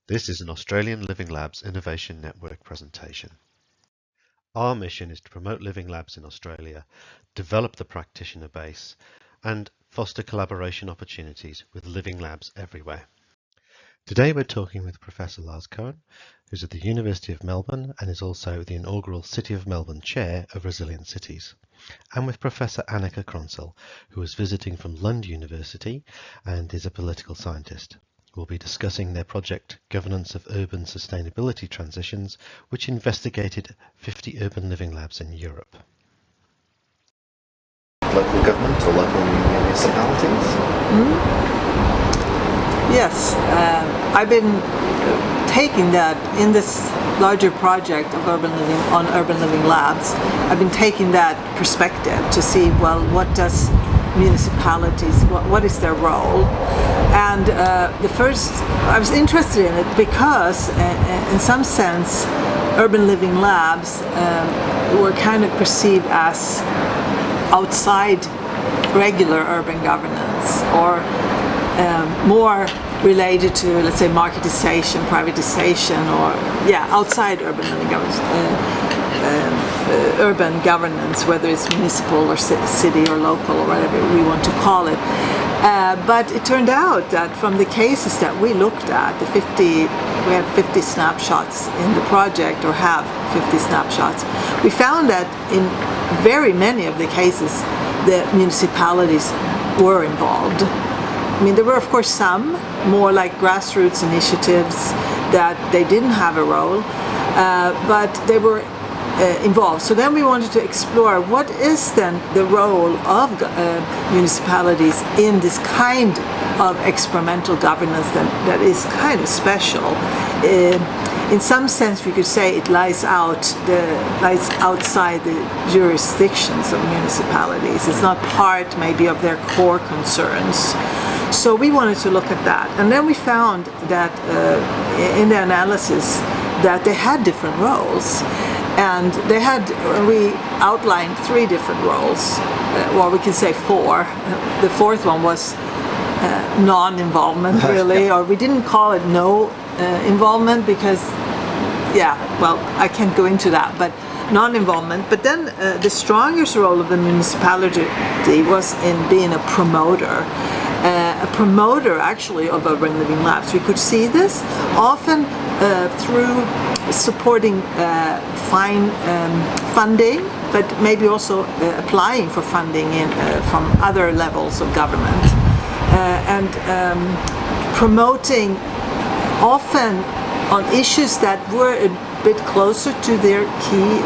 This is an Australian Living Labs Innovation Network presentation. Our mission is to promote Living Labs in Australia, develop the practitioner base, and foster collaboration opportunities with Living Labs everywhere. Today we're talking with Professor Lars Cohen, who's at the University of Melbourne and is also the inaugural City of Melbourne Chair of Resilient Cities, and with Professor Annica Kronsell, who is visiting from Lund University and is a political scientist. We'll be discussing their project Governance of Urban Sustainability Transitions, which investigated 50 urban living labs in Europe. Local government or local municipalities? Yes, I've been taking that in this larger project of urban living labs. I've been taking that perspective to see, well, what does municipalities, what is their role? And I was interested in it because in some sense urban living labs were kind of perceived as outside regular urban governance, or more related to, let's say, marketization, privatization, or outside urban living governance. Urban governance, whether it's municipal or city or local or whatever we want to call it. But it turned out that from the cases that we looked at, we had 50 snapshots in the project, or have 50 snapshots, we found that in very many of the cases the municipalities were involved. I mean, there were of course some more like grassroots initiatives that they didn't have a role, but they were involved. So then we wanted to explore what is then the role of municipalities in this kind of experimental governance that is kind of special. In some sense, we could say it lies outside the jurisdictions of municipalities. It's not part maybe of their core concerns. So we wanted to look at that, and then we found that in the analysis that they had different roles. And we outlined 3 different roles, well, we can say 4. The 4th one was non-involvement, really, or we didn't call it no involvement because, I can't go into that, but non-involvement. But then the strongest role of the municipality was in being a promoter. Actually of urban living labs. We could see this often through supporting funding, but maybe also applying for funding from other levels of government, and promoting often on issues that were a bit closer to their key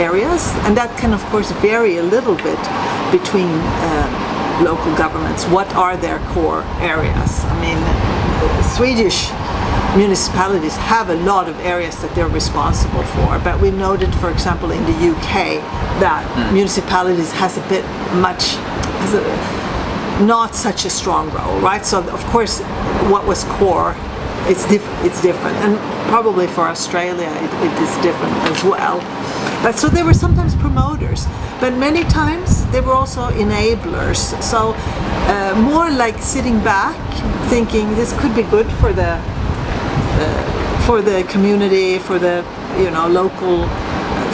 areas, and that can of course vary a little bit between local governments. What are their core areas? I mean, Swedish municipalities have a lot of areas that they're responsible for, but we noted, for example, in the UK that municipalities has not such a strong role, right? So of course, what was core, it's different, and probably for Australia it is different as well. So they were sometimes promoters, but many times they were also enablers. So more like sitting back, thinking this could be good for the community, for the local,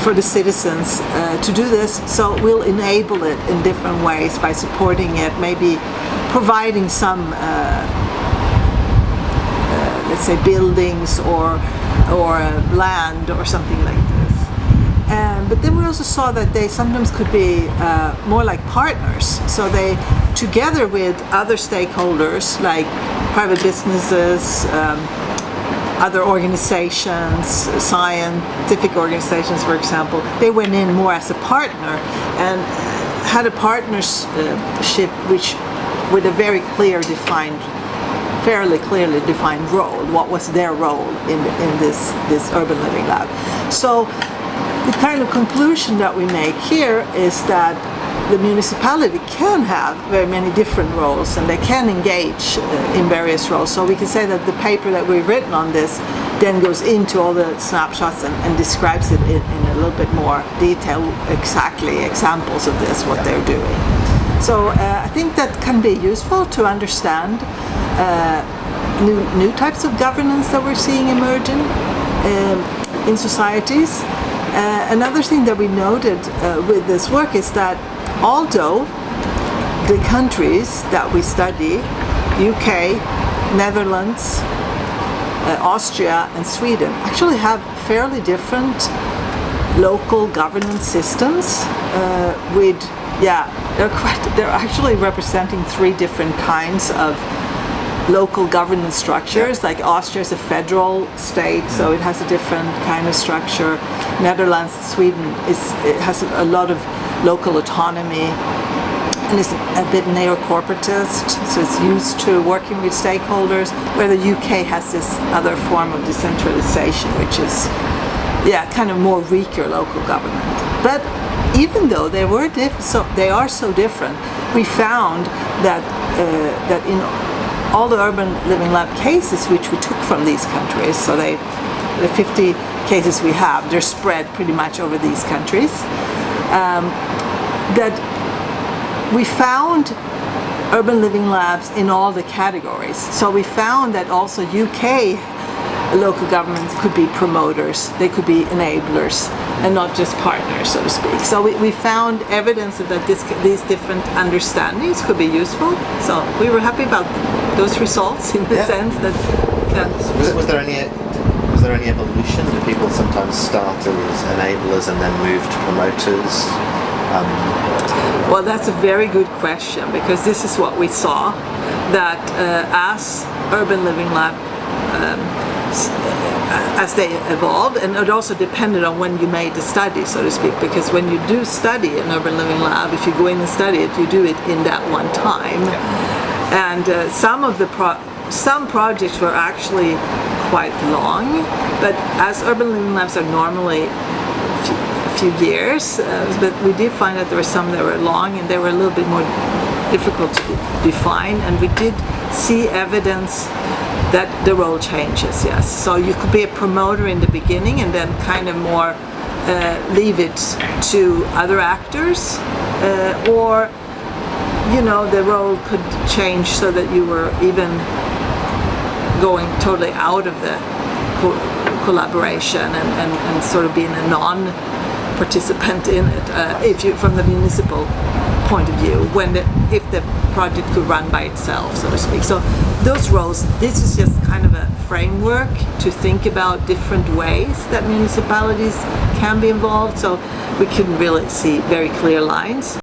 for the citizens to do this. So we'll enable it in different ways by supporting it, maybe providing some let's say buildings or land or something like this. But then we also saw that they sometimes could be more like partners. So they, together with other stakeholders like private businesses, other organizations, scientific organizations, for example, they went in more as a partner and had a partnership which with a very fairly clearly defined role. What was their role in this urban living lab? So the kind of conclusion that we make here is that the municipality can have very many different roles, and they can engage in various roles. So we can say that the paper that we've written on this then goes into all the snapshots and describes it in a little bit more detail, exactly examples of this, what they're doing. So I think that can be useful to understand new types of governance that we're seeing emerging in societies. Another thing that we noted with this work is that although the countries that we study, UK, Netherlands, Austria and Sweden, actually have fairly different local governance systems they're actually representing 3 different kinds of local governance structures. Like Austria is a federal state, so it has a different kind of structure. Netherlands, Sweden has a lot of local autonomy and is a bit neo-corporatist, so it's used to working with stakeholders, where the UK has this other form of decentralization, which is kind of more weaker local government. But even though they are so different, we found that in all the urban living lab cases which we took from these countries, so the 50 cases we have, they're spread pretty much over these countries, that we found urban living labs in all the categories. So we found that also UK local governments could be promoters, they could be enablers, and not just partners, so to speak. So we found evidence that these different understandings could be useful. So we were happy about those results in the sense that. Was there any evolution? Do people sometimes start as enablers and then move to promoters? Well, that's a very good question, because this is what we saw, that as urban living lab as they evolved, and it also depended on when you made the study, so to speak, because when you do study an urban living lab, if you go in and study it, you do it in that one time. And some projects were actually quite long, but as urban living labs are normally a few years, but we did find that there were some that were long and they were a little bit more difficult to define, and we did see evidence that the role changes, yes. So you could be a promoter in the beginning and then kind of more leave it to other actors, or the role could change so that you were even going totally out of the collaboration and sort of being a non-participant in it, if you from the municipal point of view, if the project could run by itself, so to speak. So those roles, this is just kind of a framework to think about different ways that municipalities can be involved, so we couldn't really see very clear lines.